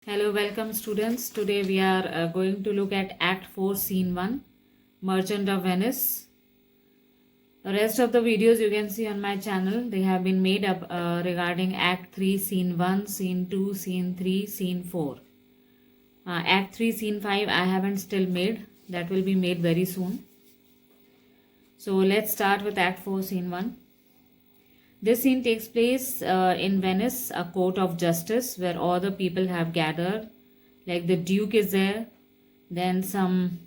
Hello, welcome students. Today we are going to look at Act 4, Scene 1, Merchant of Venice. The rest of the videos you can see on my channel. They have been made up regarding Act 3, Scene 1, Scene 2, Scene 3, Scene 4. Act 3, Scene 5 I haven't still made. That will be made very soon. So let's start with Act 4, Scene 1. This scene takes place in Venice, a court of justice where all the people have gathered. Like the Duke is there, then some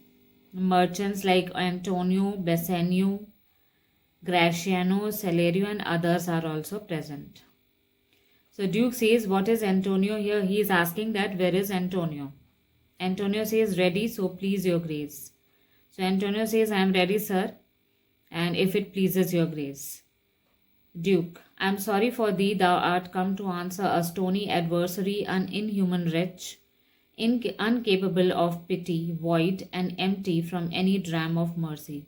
merchants like Antonio, Bassanio, Graciano, Celerio, and others are also present. So Duke says, "What is Antonio here?" He is asking that, "Where is Antonio?" Antonio says, "Ready, so please your grace." So Antonio says, "I am ready, sir, and if it pleases your grace." Duke, I am sorry for thee, thou art come to answer a stony adversary, an inhuman wretch, incapable of pity, void and empty from any dram of mercy.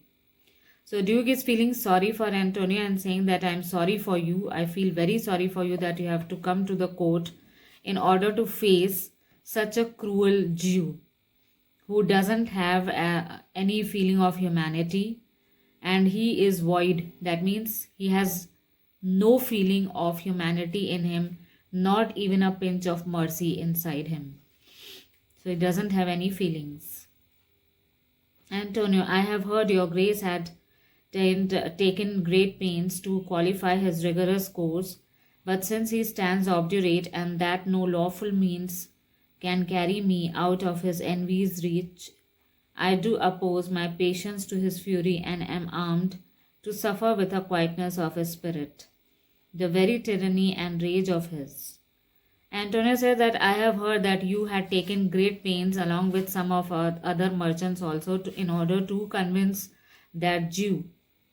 So Duke is feeling sorry for Antonio and saying that I am sorry for you. I feel very sorry for you that you have to come to the court in order to face such a cruel Jew who doesn't have any feeling of humanity, and he is void. That means he has no feeling of humanity in him, not even a pinch of mercy inside him. So he doesn't have any feelings. Antonio, I have heard your grace had taken great pains to qualify his rigorous course, but since he stands obdurate and that no lawful means can carry me out of his envy's reach, I do oppose my patience to his fury and am armed to suffer with a quietness of his spirit the very tyranny and rage of his. Antonio said that I have heard that you had taken great pains along with some of our other merchants also in order to convince that Jew,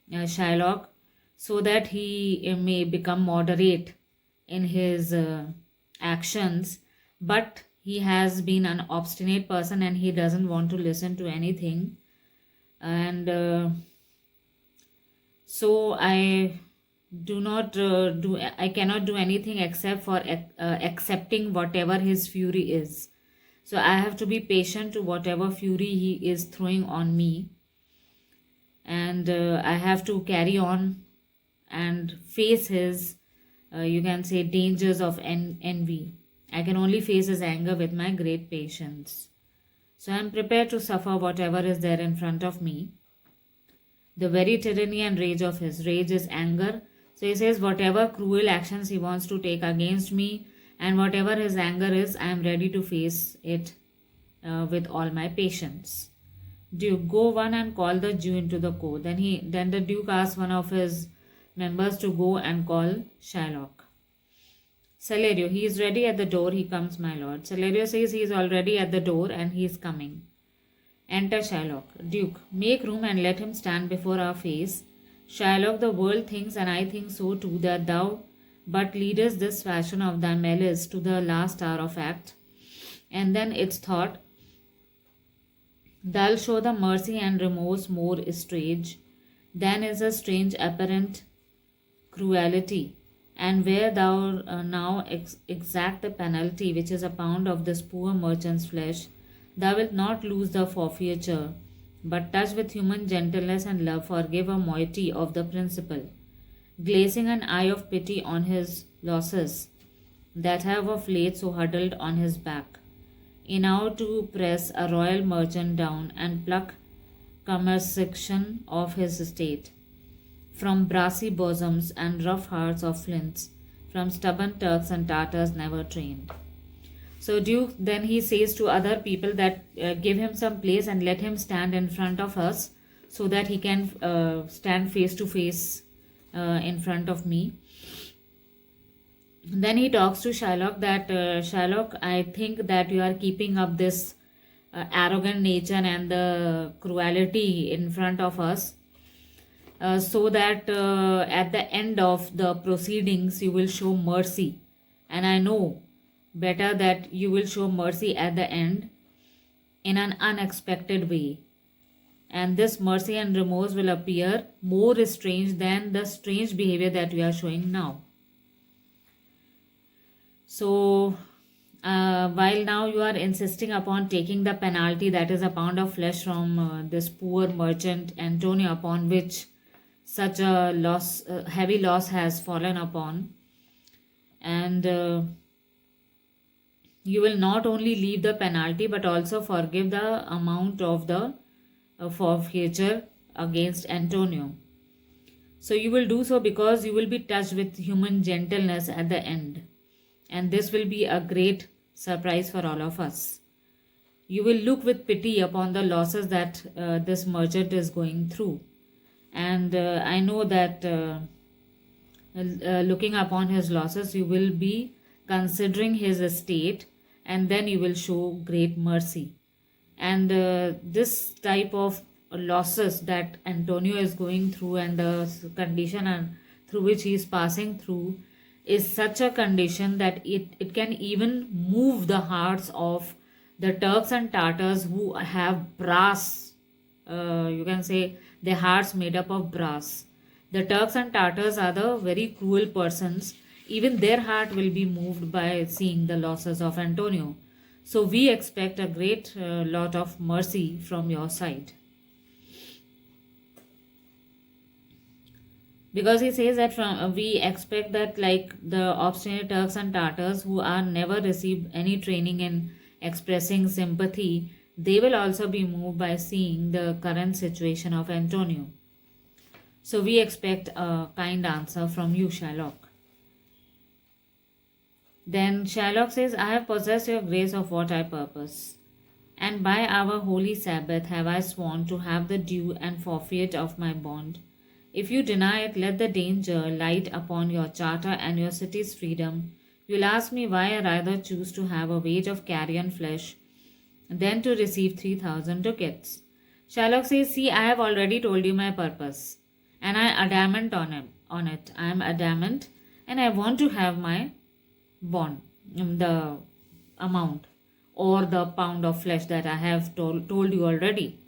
Shylock, so that he may become moderate in his actions, but he has been an obstinate person and he doesn't want to listen to anything. And so I cannot do anything except for accepting whatever his fury is. So I have to be patient to whatever fury he is throwing on me, and I have to carry on and face his you can say dangers of envy. I can only face his anger with my great patience. So I am prepared to suffer whatever is there in front of me. The very tyranny and rage of his rage is anger. So he says, whatever cruel actions he wants to take against me and whatever his anger is, I am ready to face it with all my patience. Duke, go one and call the Jew into the court. Then the Duke asks one of his members to go and call Shylock. Celerio, he is ready at the door. He comes, my lord. Celerio says he is already at the door and he is coming. Enter Shylock. Duke, make room and let him stand before our face. Shylock, the world thinks, and I think so too, that thou but leadest this fashion of thy malice to the last hour of act, and then its thought, thou'll show the mercy and remorse more strange than is a strange apparent cruelty, and where thou now exact the penalty, which is a pound of this poor merchant's flesh, thou wilt not lose the forfeiture, but touch with human gentleness and love forgive a moiety of the principal, glazing an eye of pity on his losses that have of late so huddled on his back, enow to press a royal merchant down and pluck commerciation of his estate from brassy bosoms and rough hearts of flints, from stubborn Turks and Tartars never trained. So Duke then he says to other people that give him some place and let him stand in front of us so that he can stand face to face in front of me. Then he talks to Shylock that Shylock, I think that you are keeping up this arrogant nature and the cruelty in front of us so that at the end of the proceedings you will show mercy. And I know better that you will show mercy at the end in an unexpected way. And this mercy and remorse will appear more strange than the strange behavior that we are showing now. So while now you are insisting upon taking the penalty, that is a pound of flesh from this poor merchant Antonio, upon which such a loss, heavy loss has fallen upon, and you will not only leave the penalty but also forgive the amount of the forfeiture against Antonio. So you will do so because you will be touched with human gentleness at the end, and this will be a great surprise for all of us. You will look with pity upon the losses that this merchant is going through, and I know that looking upon his losses, you will be considering his estate, and then you will show great mercy. And this type of losses that Antonio is going through, and the condition and through which he is passing through, is such a condition that it can even move the hearts of the Turks and Tatars who have brass, you can say their hearts made up of brass. The Turks and Tatars are the very cruel persons. Even their heart will be moved by seeing the losses of Antonio. So we expect a great lot of mercy from your side. Because he says that we expect that, like the obstinate Turks and Tatars who are never received any training in expressing sympathy, they will also be moved by seeing the current situation of Antonio. So we expect a kind answer from you, Shylock. Then Shylock says, I have possessed your grace of what I purpose, and by our holy Sabbath have I sworn to have the due and forfeit of my bond. If you deny it, let the danger light upon your charter and your city's freedom. You'll ask me why I rather choose to have a wage of carrion flesh than to receive 3,000 ducats. Shylock says, see, I have already told you my purpose, and I am adamant on it. I am adamant, and I want to have my bond, the amount or the pound of flesh that I have told you already,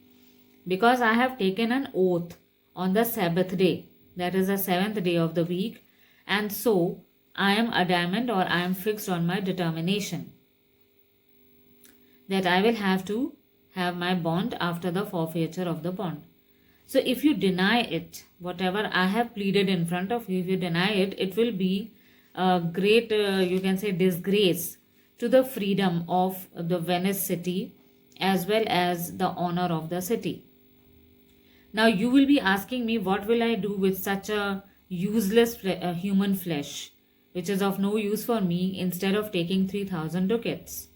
because I have taken an oath on the Sabbath day, that is the seventh day of the week, and so I am adamant, or I am fixed on my determination that I will have to have my bond after the forfeiture of the bond. So if you deny it, whatever I have pleaded in front of you, if you deny it, it will be a great, you can say, disgrace to the freedom of the Venice city as well as the honor of the city. Now you will be asking me, what will I do with such a useless human flesh, which is of no use for me, instead of taking 3,000 ducats?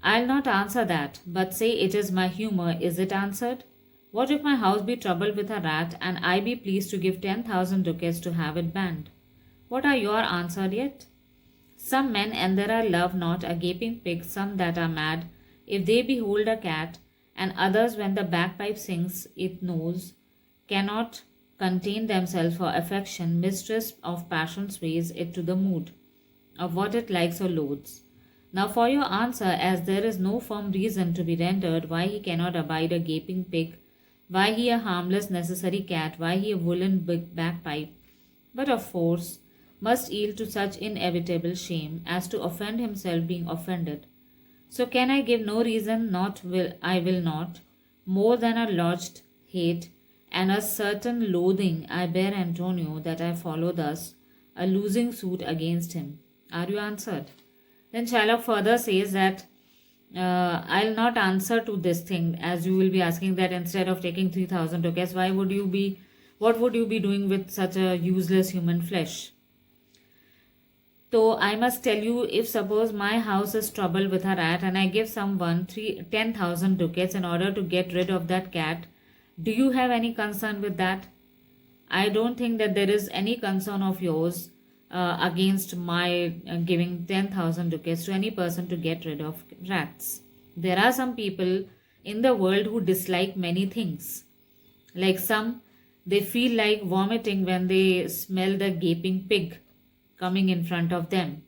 I'll not answer that, but say it is my humor. Is it answered? What if my house be troubled with a rat, and I be pleased to give 10,000 ducats to have it banned? What are your answer yet? Some men and there are love not a gaping pig, some that are mad, if they behold a cat, and others when the bagpipe sings it knows, cannot contain themselves for affection, mistress of passion sways it to the mood of what it likes or loathes. Now for your answer, as there is no firm reason to be rendered why he cannot abide a gaping pig, why he a harmless necessary cat, why he a woolen bagpipe, but of force must yield to such inevitable shame as to offend himself being offended. So can I give no reason, I will not, more than a lodged hate and a certain loathing I bear Antonio, that I follow thus a losing suit against him. Are you answered? Then Shylock further says that I'll not answer to this thing, as you will be asking that instead of taking 3,000 ducats, what would you be doing with such a useless human flesh? So I must tell you, if suppose my house is troubled with a rat and I give someone 10,000 ducats in order to get rid of that cat, do you have any concern with that? I don't think that there is any concern of yours against my giving 10,000 ducats to any person to get rid of rats. There are some people in the world who dislike many things. Like some, they feel like vomiting when they smell the gaping pig coming in front of them.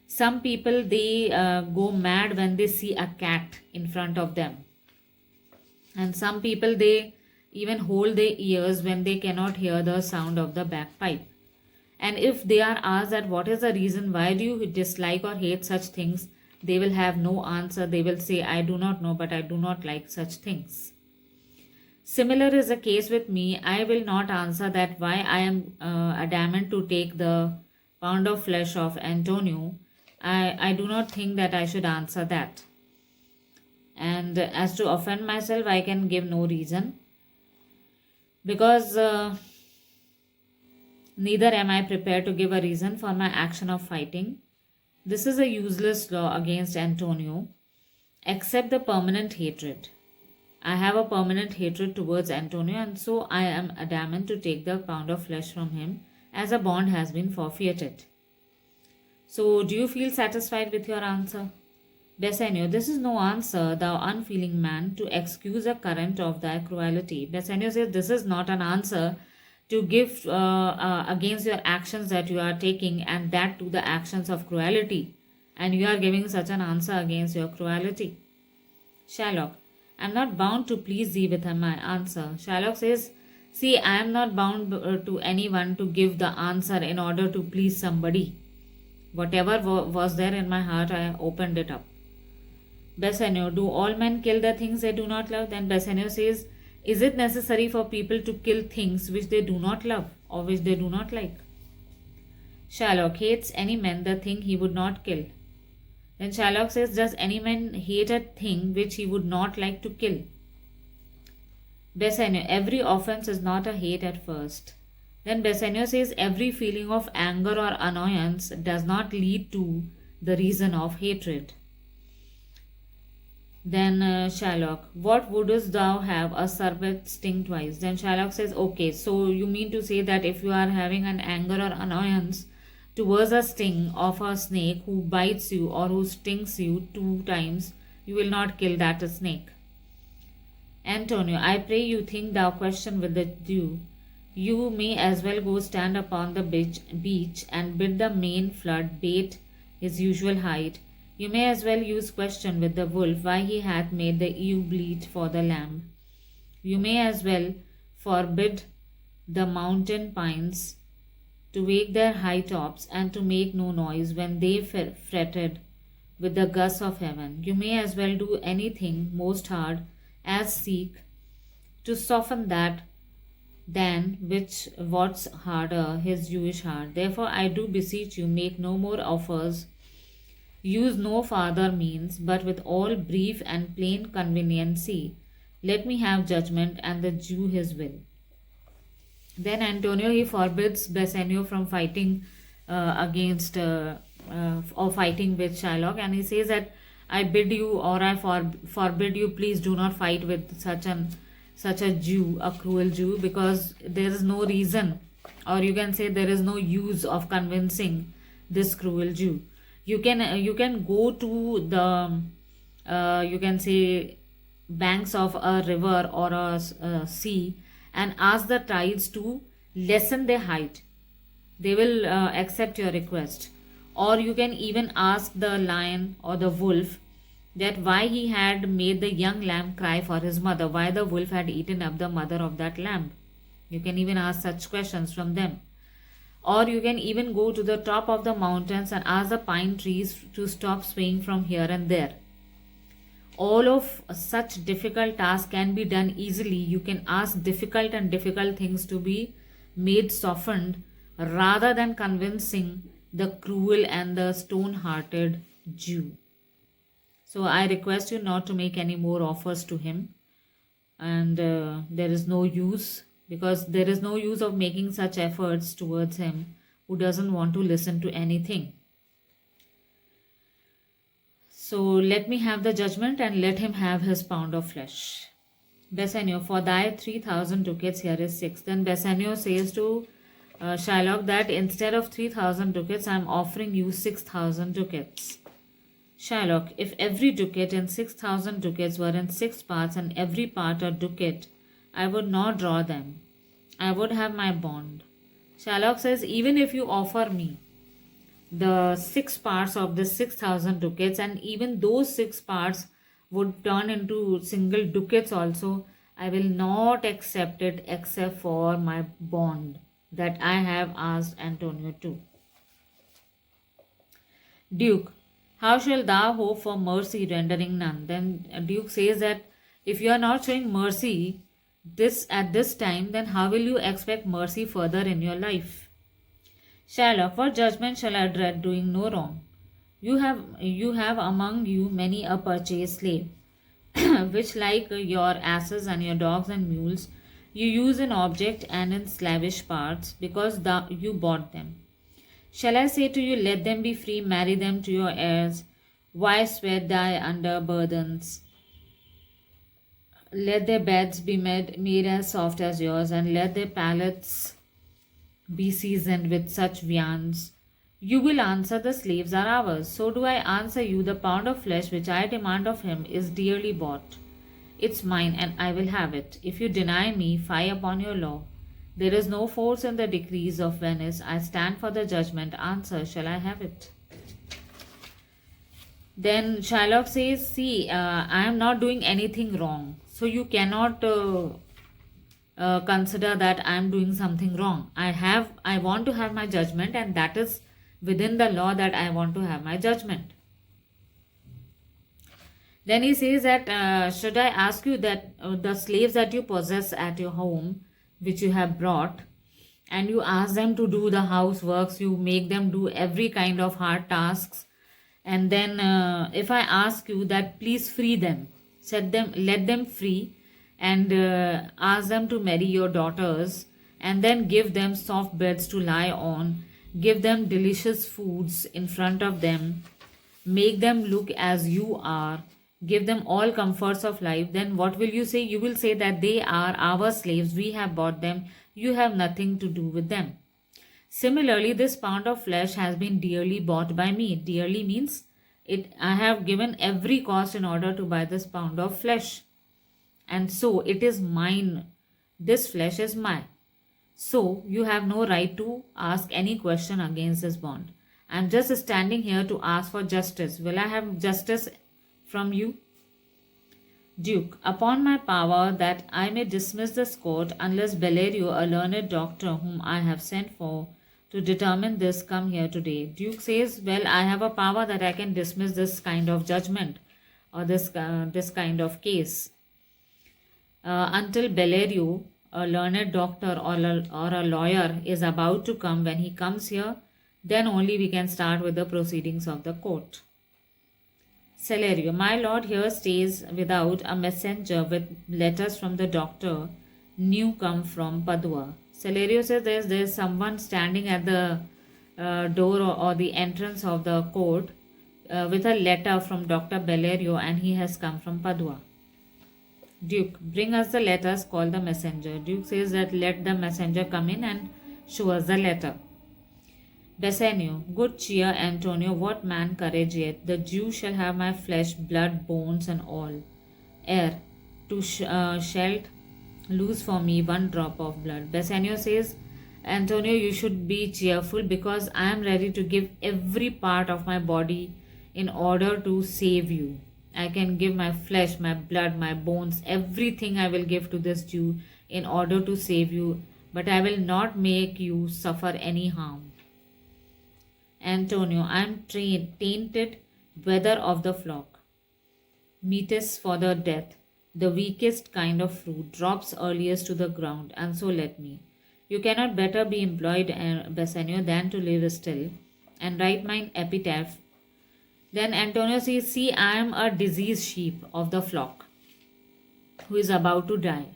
Some people, they go mad when they see a cat in front of them. And some people, they even hold their ears when they cannot hear the sound of the bagpipe. And if they are asked that what is the reason, why do you dislike or hate such things, they will have no answer. They will say, I do not know, but I do not like such things. Similar is the case with me. I will not answer that why I am adamant to take the pound of flesh of Antonio. I do not think that I should answer that. And as to offend myself, I can give no reason, because neither am I prepared to give a reason for my action of fighting. This is a useless law against Antonio, except the permanent hatred. I have a permanent hatred towards Antonio, and so I am adamant to take the pound of flesh from him, as a bond has been forfeited. So, do you feel satisfied with your answer? Bassanio, this is no answer, thou unfeeling man, to excuse a current of thy cruelty. Bassanio says, this is not an answer to give against your actions that you are taking, and that to the actions of cruelty. And you are giving such an answer against your cruelty. Shylock, I am not bound to please thee with my answer. Shylock says, see, I am not bound to anyone to give the answer in order to please somebody. Whatever was there in my heart, I opened it up. Bassanio, do all men kill the things they do not love? Then Bassanio says, is it necessary for people to kill things which they do not love or which they do not like? Shylock, hates any man the thing he would not kill? Then Shylock says, does any man hate a thing which he would not like to kill? Bassanio, every offense is not a hate at first. Then Bassanio says, every feeling of anger or annoyance does not lead to the reason of hatred. Then Shylock, what wouldst thou have a serpent sting twice? Then Shylock says, okay, so you mean to say that if you are having an anger or annoyance towards a sting of a snake who bites you or who stings you 2 times, you will not kill that snake. Antonio, I pray you think thou question with the Jew. You may as well go stand upon the beach and bid the main flood bait his usual height. You may as well use question with the wolf why he hath made the ewe bleat for the lamb. You may as well forbid the mountain pines to wake their high tops and to make no noise when they fretted with the gusts of heaven. You may as well do anything most hard as seek to soften that than which what's harder his Jewish heart. Therefore I do beseech you, make no more offers. Use no farther means, but with all brief and plain conveniency, let me have judgment and the Jew his will. Then Antonio, he forbids Bassanio from fighting against or fighting with Shylock, and he says that I bid you or I forbid you, please do not fight with such a Jew, a cruel Jew, because there is no reason, or you can say there is no use of convincing this cruel Jew. You can go to the you can say banks of a river or a sea and ask the tides to lessen their height. They will accept your request. Or you can even ask the lion or the wolf that why he had made the young lamb cry for his mother, why the wolf had eaten up the mother of that lamb. You can even ask such questions from them. Or you can even go to the top of the mountains and ask the pine trees to stop swaying from here and there. All of such difficult tasks can be done easily. You can ask difficult things to be made softened rather than convincing the cruel and the stone-hearted Jew. So I request you not to make any more offers to him, and there is no use, because there is no use of making such efforts towards him who doesn't want to listen to anything. So let me have the judgment and let him have his pound of flesh. Bassanio, for thy 3,000 ducats, here is 6. Then Bassanio says to Shylock that instead of 3,000 ducats, I am offering you 6,000 ducats. Shylock, if every ducat and 6,000 ducats were in 6 parts and every part a ducat, I would not draw them. I would have my bond. Shylock says, even if you offer me the 6 parts of the 6,000 ducats, and even those 6 parts would turn into single ducats also, I will not accept it except for my bond. that I have asked Antonio to. Duke, how shall thou hope for mercy, rendering none? Then Duke says that if you are not showing mercy this at this time, then how will you expect mercy further in your life? Shylock, what judgment shall I dread, doing no wrong? You have among you many a purchased slave, which like your asses and your dogs and mules, you use in object and in slavish parts, because you bought them. Shall I say to you, let them be free, marry them to your heirs? Why sweat die under burdens? Let their beds be made as soft as yours, and let their palates be seasoned with such viands. You will answer, the slaves are ours. So do I answer you, the pound of flesh which I demand of him is dearly bought. It's mine, and I will have it. If you deny me, fie upon your law. There is no force in the decrees of Venice. I stand for the judgment. Answer, shall I have it? Then Shylock says, see, I am not doing anything wrong. So you cannot consider that I am doing something wrong. I want to have my judgment, and that is within the law that I want to have my judgment. Then he says that should I ask you that the slaves that you possess at your home, which you have brought, and you ask them to do the houseworks, you make them do every kind of hard tasks, and then if I ask you that please free them, let them free, and ask them to marry your daughters, and then give them soft beds to lie on, give them delicious foods in front of them, make them look as you are, give them all comforts of life, then what will you say? You will say that they are our slaves, we have bought them, you have nothing to do with them. Similarly, this pound of flesh has been dearly bought by me. Dearly means I have given every cost in order to buy this pound of flesh. And so it is mine. This flesh is mine. So you have no right to ask any question against this bond. I am just standing here to ask for justice. Will I have justice from you? Duke, upon my power that I may dismiss this court unless Bellerio, a learned doctor whom I have sent for to determine this, come here today. Duke says, well, I have a power that I can dismiss this kind of judgment or this kind of case. Until Bellerio, a learned doctor or a lawyer, is about to come, when he comes here, then only we can start with the proceedings of the court. Celerio, my lord here stays without a messenger with letters from the doctor, new come from Padua. Celerio says there's someone standing at the door or the entrance of the court with a letter from Dr. Bellerio, and he has come from Padua. Duke, bring us the letters, call the messenger. Duke says that let the messenger come in and show us the letter. Bassanio, good cheer, Antonio, what man courage yet? The Jew shall have my flesh, blood, bones, and all. Ere to shalt lose for me one drop of blood. Bassanio says, Antonio, you should be cheerful, because I am ready to give every part of my body in order to save you. I can give my flesh, my blood, my bones, everything I will give to this Jew in order to save you, but I will not make you suffer any harm. Antonio, I am tainted wether of the flock. Meetest for the death, the weakest kind of fruit, drops earliest to the ground, and so let me. You cannot better be employed, Bassanio, than to live still and write mine epitaph. Then Antonio says, see, I am a diseased sheep of the flock who is about to die.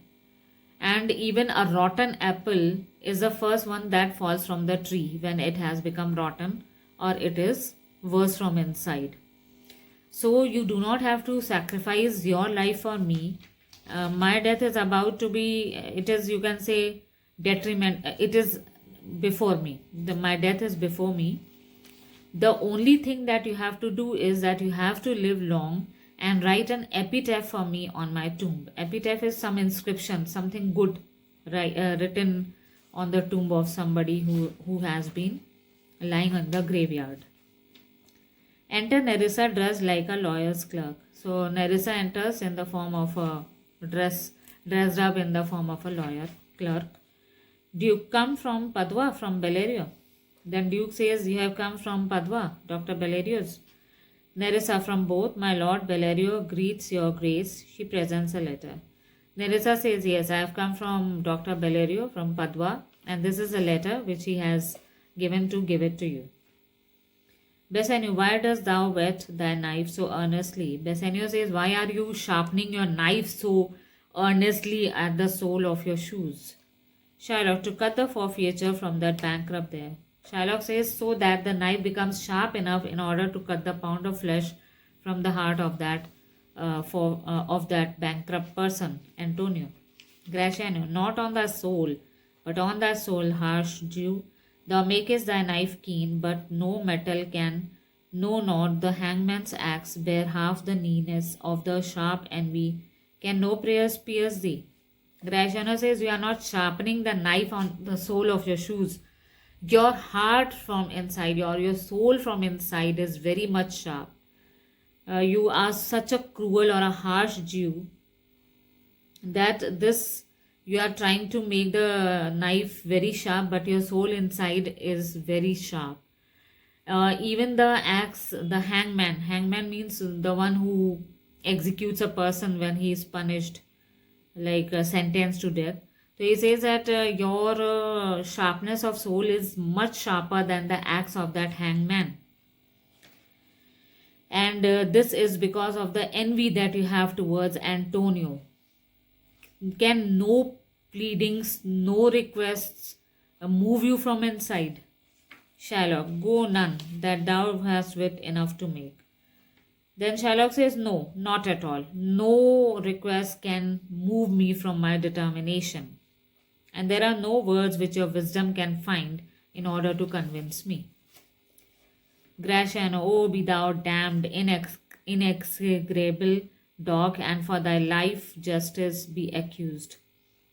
And even a rotten apple is the first one that falls from the tree when it has become rotten, or it is worse from inside. So you do not have to sacrifice your life for me. My death is about to be, it is, you can say, detriment. It is before me. My death is before me. The only thing that you have to do is that you have to live long and write an epitaph for me on my tomb. Epitaph is some inscription, something good written on the tomb of somebody who has been lying in the graveyard. Enter Nerissa dressed like a lawyer's clerk. So Nerissa enters in the form of a dressed up in the form of a lawyer clerk. Duke, come from Padua, from Bellerio. Then Duke says, you have come from Padua, Dr. Bellerio's. Nerissa, from both, my lord Bellerio greets your grace. She presents a letter. Nerissa says, yes, I have come from Dr. Bellerio from Padua, and this is a letter which he has given to give it to you. Bassanio, why dost thou whet thy knife so earnestly? Bassanio says, why are you sharpening your knife so earnestly at the sole of your shoes? Shylock, to cut the forfeiture from that bankrupt there. Shylock says, so that the knife becomes sharp enough in order to cut the pound of flesh from the heart of that of that bankrupt person, Antonio. Gratiano, not on thy soul, but on thy soul, harsh Jew. Thou makest thy knife keen, but no metal can, no not the hangman's axe bear half the nearness of the sharp envy. Can no prayers pierce thee? Gratiano says, you are not sharpening the knife on the sole of your shoes. Your heart from inside, your soul from inside is very much sharp. You are such a cruel or a harsh Jew that this you are trying to make the knife very sharp, but your soul inside is very sharp. Even the axe, the hangman means the one who executes a person when he is punished, like sentenced to death. So he says that your sharpness of soul is much sharper than the axe of that hangman. And this is because of the envy that you have towards Antonio. Can no pleadings, no requests move you from inside? Shylock, go none, that thou hast wit enough to make. Then Shylock says, no, not at all. No request can move me from my determination. And there are no words which your wisdom can find in order to convince me. Gratiano, oh, be thou damned, inexecrable dog, and for thy life justice be accused.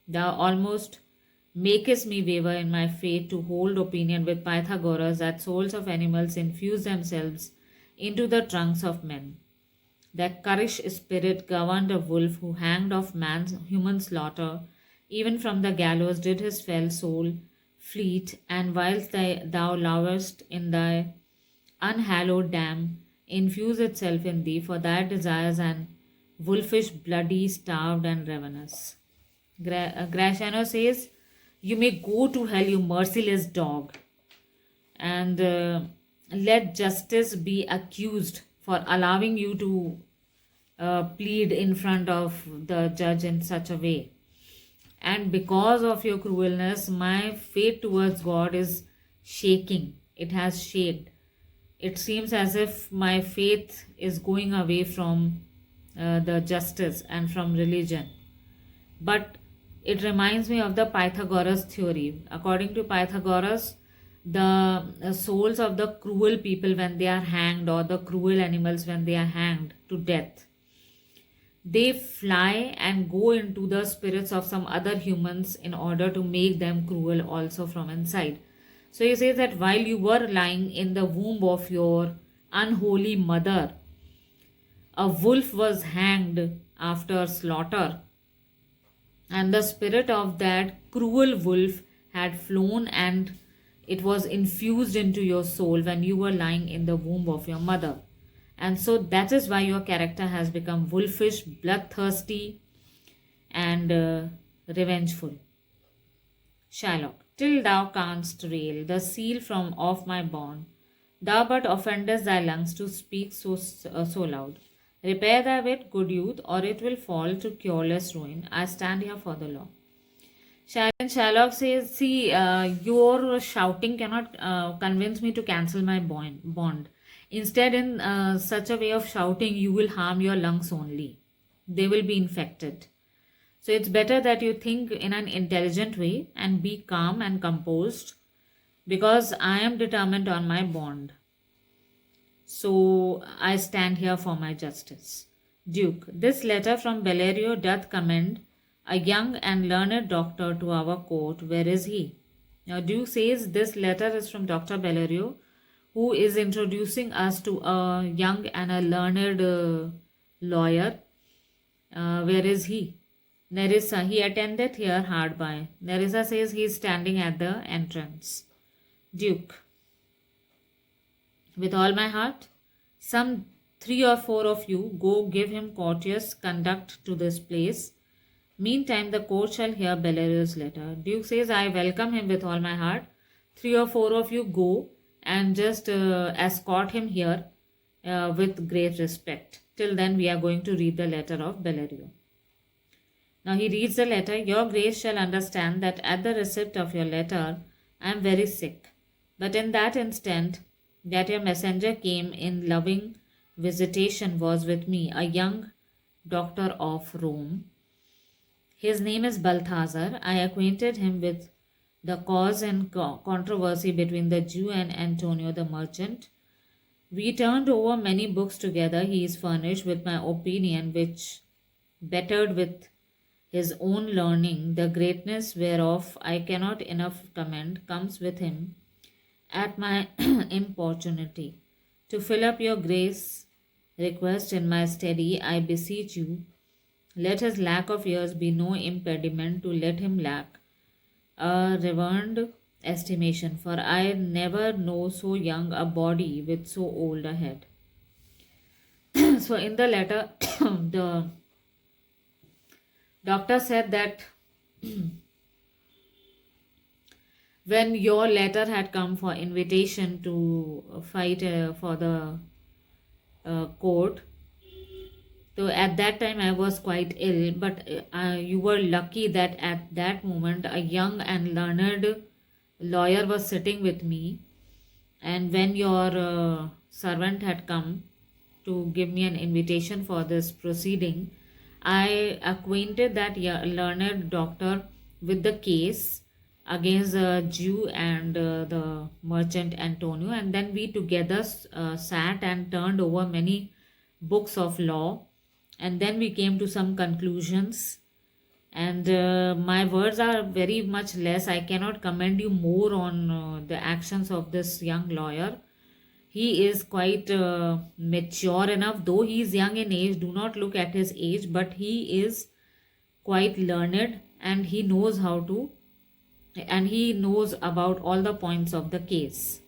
Thou almost makest me waver in my faith to hold opinion with Pythagoras that souls of animals infuse themselves into the trunks of men. That currish spirit governed a wolf who hanged of man's human slaughter, even from the gallows did his fell soul fleet, and whilst thou lovest in thy unhallowed dam, infuse itself in thee, for thy desires and wolfish, bloody, starved, and ravenous. Gratiano says, you may go to hell, you merciless dog, and let justice be accused for allowing you to plead in front of the judge in such a way. And because of your cruelness, my faith towards God is shaking. It has shaken. It seems as if my faith is going away from the justice and from religion. But it reminds me of the Pythagoras theory. According to Pythagoras, the souls of the cruel people when they are hanged, or the cruel animals when they are hanged to death, they fly and go into the spirits of some other humans in order to make them cruel also from inside. So he says that while you were lying in the womb of your unholy mother, a wolf was hanged after slaughter, and the spirit of that cruel wolf had flown and it was infused into your soul when you were lying in the womb of your mother. And so that is why your character has become wolfish, bloodthirsty, and revengeful. Shylock, till thou canst rail the seal from off my bond, thou but offendest thy lungs to speak so loud. Repair thy wit, good youth, or it will fall to cureless ruin. I stand here for the law. Shylock says, see, your shouting cannot convince me to cancel my bond. Instead, in such a way of shouting, you will harm your lungs only. They will be infected. So it's better that you think in an intelligent way and be calm and composed, because I am determined on my bond. So I stand here for my justice. Duke, this letter from Bellerio doth commend a young and learned doctor to our court. Where is he? Now Duke says this letter is from Dr. Bellerio, who is introducing us to a young and a learned lawyer. Where is he? Nerissa, he attendeth here hard by. Nerissa says he is standing at the entrance. Duke, with all my heart. Some 3 or 4 of you go give him courteous conduct to this place. Meantime, the court shall hear Bellerio's letter. Duke says, I welcome him with all my heart. 3 or 4 of you go and just escort him here with great respect. Till then, we are going to read the letter of Bellerio. Now he reads the letter. Your grace shall understand that at the receipt of your letter, I am very sick. But in that instant that your messenger came in loving visitation was with me a young doctor of Rome. His name is Balthazar. I acquainted him with the cause and controversy between the Jew and Antonio the merchant. We turned over many books together. He is furnished with my opinion, which bettered with his own learning, the greatness whereof I cannot enough commend, comes with him at my importunity. To fill up your grace request in my study, I beseech you, let his lack of years be no impediment to let him lack a reverend estimation, for I never know so young a body with so old a head. So in the letter, the doctor said that when your letter had come for invitation to fight for the court, so at that time I was quite ill, but you were lucky that at that moment a young and learned lawyer was sitting with me, and when your servant had come to give me an invitation for this proceeding, I acquainted that learned doctor with the case against the Jew and the merchant Antonio, and then we together sat and turned over many books of law, and then we came to some conclusions. And my words are very much less. I cannot commend you more on the actions of this young lawyer. He is quite mature enough, though he is young in age. Do not look at his age, but he is quite learned, and he knows how to, and he knows about all the points of the case.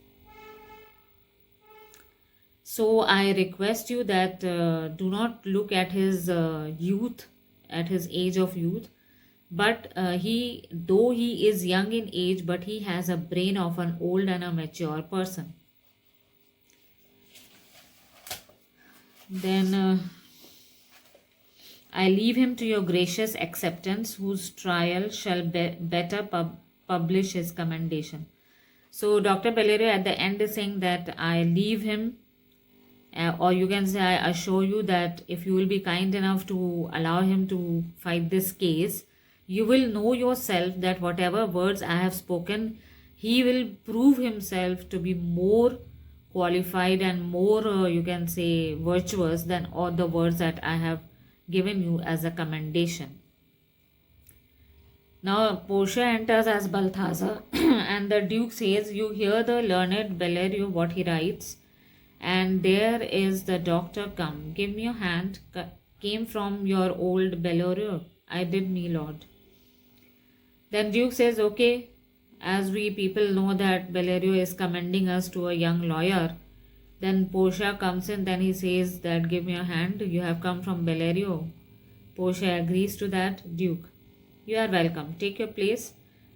So I request you that do not look at his youth, at his age of youth, but though he is young in age, but he has a brain of an old and a mature person. Then I leave him to your gracious acceptance, whose trial shall better publish his commendation. So Dr. Bellerio at the end is saying that I leave him, or you can say I assure you that if you will be kind enough to allow him to fight this case, you will know yourself that whatever words I have spoken, he will prove himself to be more qualified and more, you can say, virtuous than all the words that I have given you as a commendation. Now Portia enters as Balthazar and the Duke says, you hear the learned Bellerio what he writes, and there is the doctor come. Give me your hand. Came from your old Bellerio. I did, me lord. Then Duke says, okay, as we people know that Bellerio is commending us to a young lawyer. Then Portia comes in, then he says that give me your hand, you have come from Bellerio. Portia agrees to that. Duke, you are welcome. Take your place.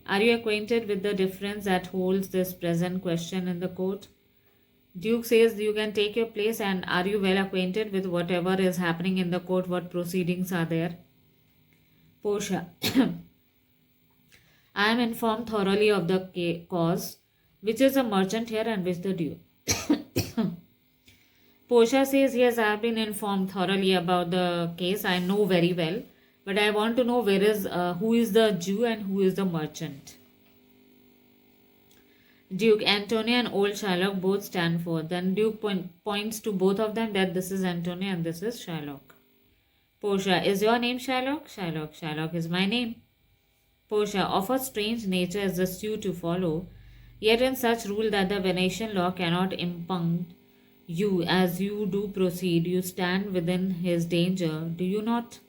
Are you acquainted with the difference that holds this present question in the court? Duke says you can take your place, and are you well acquainted with whatever is happening in the court, what proceedings are there? Portia, I am informed thoroughly of the cause, which is a merchant here and which the Duke. Portia says, yes, I have been informed thoroughly about the case. I know very well, but I want to know who is the Jew and who is the merchant. Duke, Antonio and old Shylock both stand forth. Then Duke points to both of them that this is Antonio and this is Shylock. Portia, is your name Shylock? Shylock, Shylock is my name. Portia, of a strange nature is the suit to follow, yet in such rule that the Venetian law cannot impugn you. As you do proceed, you stand within his danger, do you not?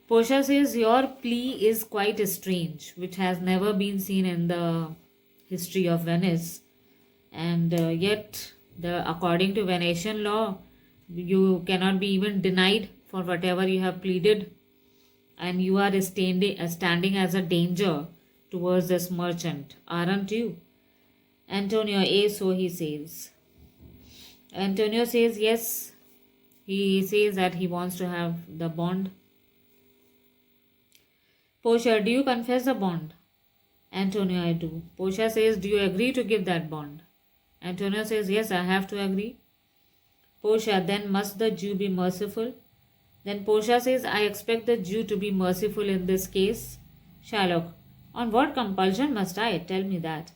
Portia says, your plea is quite strange, which has never been seen in the history of Venice. And yet, according to Venetian law, you cannot be even denied for whatever you have pleaded, and you are standing as a danger towards this merchant, aren't you? Antonio, so he says. Antonio says yes. He says that he wants to have the bond. Portia, do you confess the bond? Antonio, I do. Portia says, do you agree to give that bond? Antonio says, yes, I have to agree. Portia, then must the Jew be merciful? Then Portia says, I expect the Jew to be merciful in this case. Shylock, on what compulsion must I? Tell me that.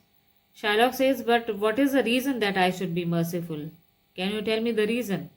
Shylock says, but what is the reason that I should be merciful? Can you tell me the reason?